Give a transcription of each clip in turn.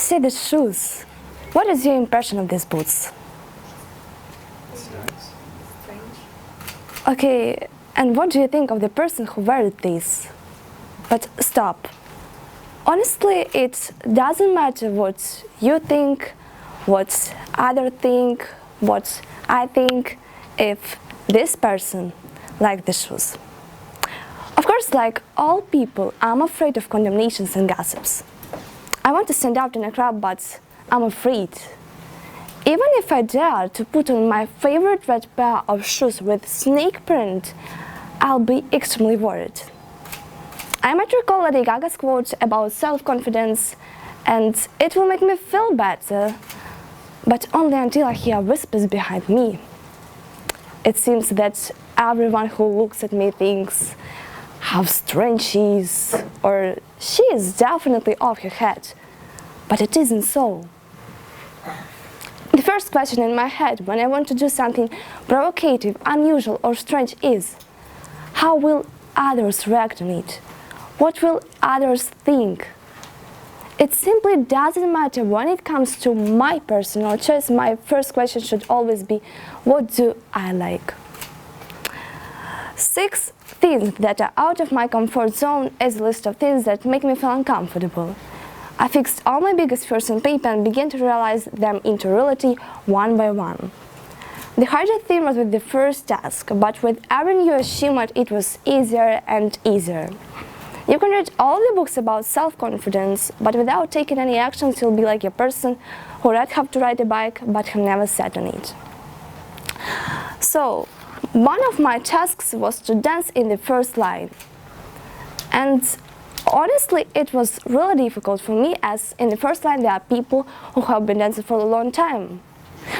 say the shoes. What is your impression of these boots? It's nice. Strange. Okay, and what do you think of the person who wears these? But stop. Honestly, it doesn't matter what you think, what others think, what I think, if this person likes the shoes. Of course, like all people, I'm afraid of condemnations and gossips. I want to stand out in a crowd, but I'm afraid. Even if I dare to put on my favorite red pair of shoes with snake print, I'll be extremely worried. I might recall Lady Gaga's quote about self-confidence, and it will make me feel better, but only until I hear whispers behind me. It seems that everyone who looks at me thinks how strange she is, or she is definitely off her head, but it isn't so. The first question in my head when I want to do something provocative, unusual, or strange is, how will others react on it? What will others think? It simply doesn't matter when it comes to my personal choice. My first question should always be, what do I like? 6 things that are out of my comfort zone is a list of things that make me feel uncomfortable. I fixed all my biggest fears on paper and began to realize them into reality one by one. The harder thing was with the first task, but with every new achievement it was easier and easier. You can read all the books about self-confidence, but without taking any actions you'll be like a person who read how to ride a bike but who never sat on it. So, one of my tasks was to dance in the first line. And honestly, it was really difficult for me, as in the first line there are people who have been dancing for a long time.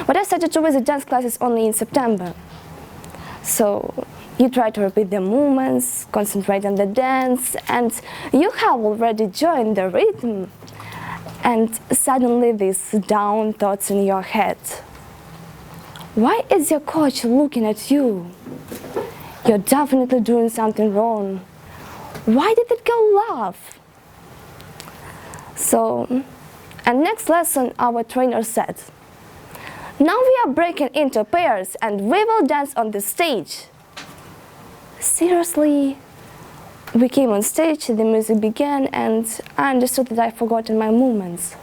But I started to visit dance classes only in September. So you try to repeat the movements, concentrate on the dance, and you have already joined the rhythm. And suddenly these down thoughts in your head. Why is your coach looking at you? You're definitely doing something wrong. Why did that girl laugh? So, and next lesson our trainer said, now we are breaking into pairs and we will dance on the stage. Seriously? We came on stage, the music began, and I understood that I'd forgotten my movements.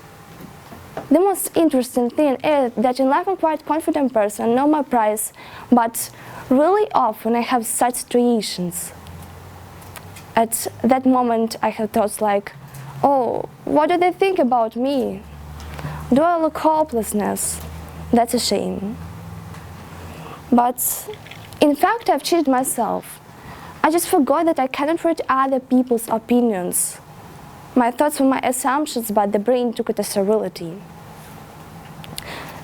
The most interesting thing is that in life I'm quite a confident person, know my price, but really often I have such situations. At that moment I have thoughts like, oh, what do they think about me? Do I look hopelessness? That's a shame. But in fact I've cheated myself. I just forgot that I cannot read other people's opinions. My thoughts were my assumptions, but the brain took it as a reality.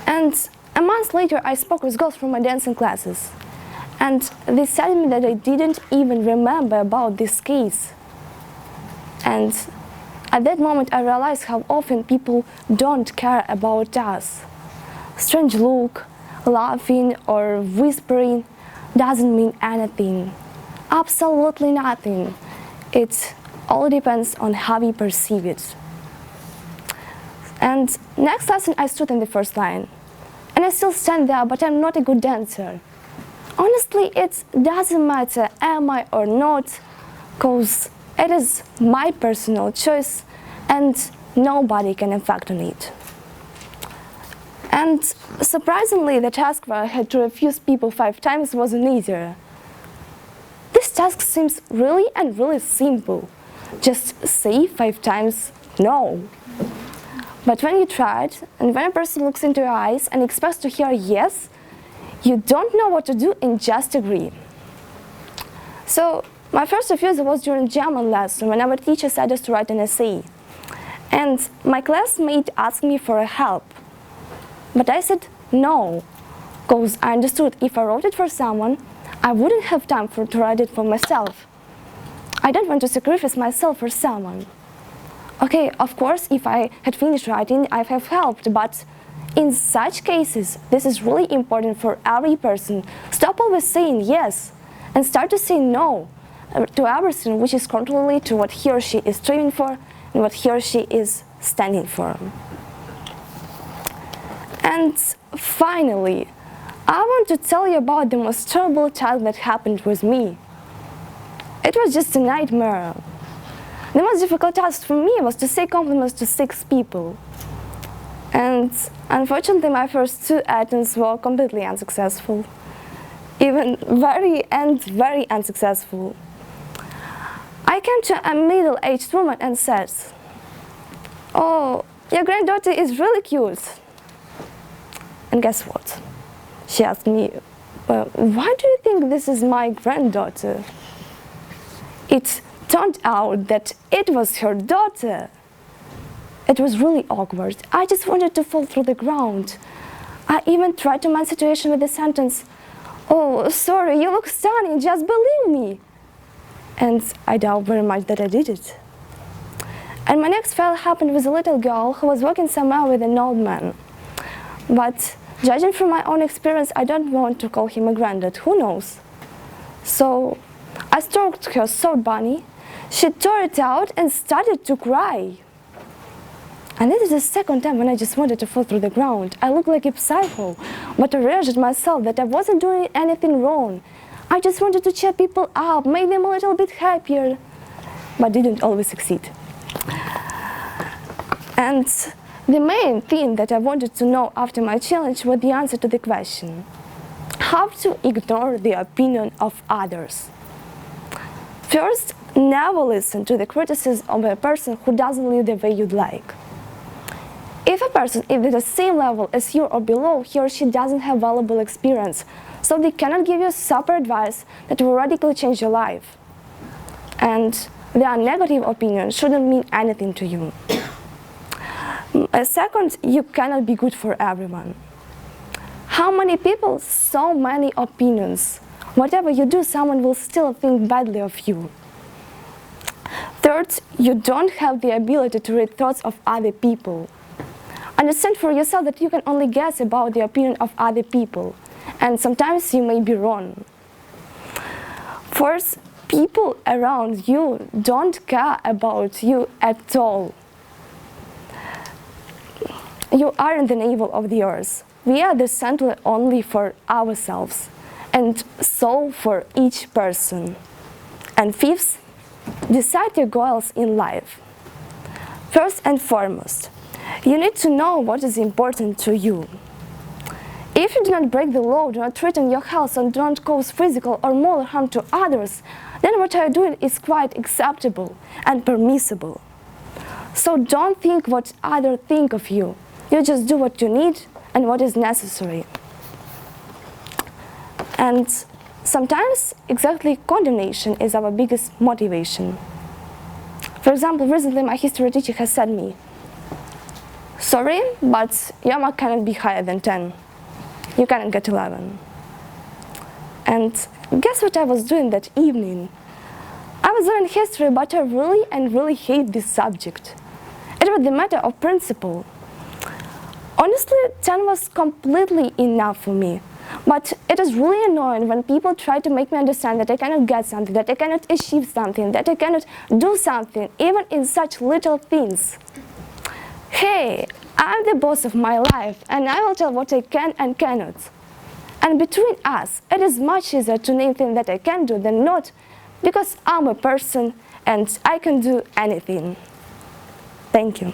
And a month later I spoke with girls from my dancing classes. And they said to me that I didn't even remember about this case. And at that moment I realized how often people don't care about us. Strange look, laughing or whispering doesn't mean anything. Absolutely nothing. It all depends on how we perceive it. And next lesson I stood in the first line. And I still stand there, but I'm not a good dancer. Honestly, it doesn't matter am I or not, because it is my personal choice and nobody can affect on it. And surprisingly, the task where I had to refuse people 5 times wasn't easier. This task seems really and really simple. Just say 5 times no. But when you try it, and when a person looks into your eyes and expects to hear yes, you don't know what to do and just agree. So my first refusal was during German lesson when our teacher said us to write an essay. And my classmate asked me for help. But I said no, because I understood if I wrote it for someone, I wouldn't have time to write it for myself. I don't want to sacrifice myself for someone. Okay, of course, if I had finished writing, I have helped, but in such cases, this is really important for every person. Stop always saying yes and start to say no to everything which is contrary to what he or she is striving for and what he or she is standing for. And finally, I want to tell you about the most terrible child that happened with me. It was just a nightmare. The most difficult task for me was to say compliments to 6 people. And unfortunately, my first 2 attempts were completely unsuccessful. Even very unsuccessful. I came to a middle-aged woman and said, "Oh, your granddaughter is really cute." And guess what? She asked me, "Why do you think this is my granddaughter?" It turned out that it was her daughter. It was really awkward. I just wanted to fall through the ground. I even tried to mind the situation with the sentence, "Oh, sorry, you look stunning, just believe me." And I doubt very much that I did it. And my next fail happened with a little girl who was walking somewhere with an old man. But judging from my own experience, I don't want to call him a granddad, who knows? So I stroked her soft bunny. She tore it out and started to cry. And this is the second time when I just wanted to fall through the ground. I looked like a psycho, but I reassured myself that I wasn't doing anything wrong. I just wanted to cheer people up, make them a little bit happier, but didn't always succeed. And the main thing that I wanted to know after my challenge was the answer to the question: how to ignore the opinion of others. First, never listen to the criticism of a person who doesn't live the way you'd like. If a person is at the same level as you or below, he or she doesn't have valuable experience, so they cannot give you super advice that will radically change your life. And their negative opinion shouldn't mean anything to you. Second, you cannot be good for everyone. How many people? So many opinions. Whatever you do, someone will still think badly of you. Third, you don't have the ability to read thoughts of other people. Understand for yourself that you can only guess about the opinion of other people, and sometimes you may be wrong. Fourth, people around you don't care about you at all. You aren't the navel of the earth. We are the center only for ourselves, and so for each person. And fifth, decide your goals in life. First and foremost, you need to know what is important to you. If you do not break the law, do not threaten your health, and do not cause physical or moral harm to others, then what you are doing is quite acceptable and permissible. So don't think what others think of you. You just do what you need and what is necessary. And sometimes exactly condemnation is our biggest motivation. For example, recently my history teacher has said me, "Sorry, but your mark cannot be higher than 10. You cannot get 11. And guess what I was doing that evening? I was learning history, but I really hate this subject. It was the matter of principle. Honestly, 10 was completely enough for me. But it is really annoying when people try to make me understand that I cannot get something, that I cannot achieve something, that I cannot do something, even in such little things. Hey, I'm the boss of my life, and I will tell what I can and cannot. And between us, it is much easier to name things that I can do than not, because I'm a person and I can do anything. Thank you.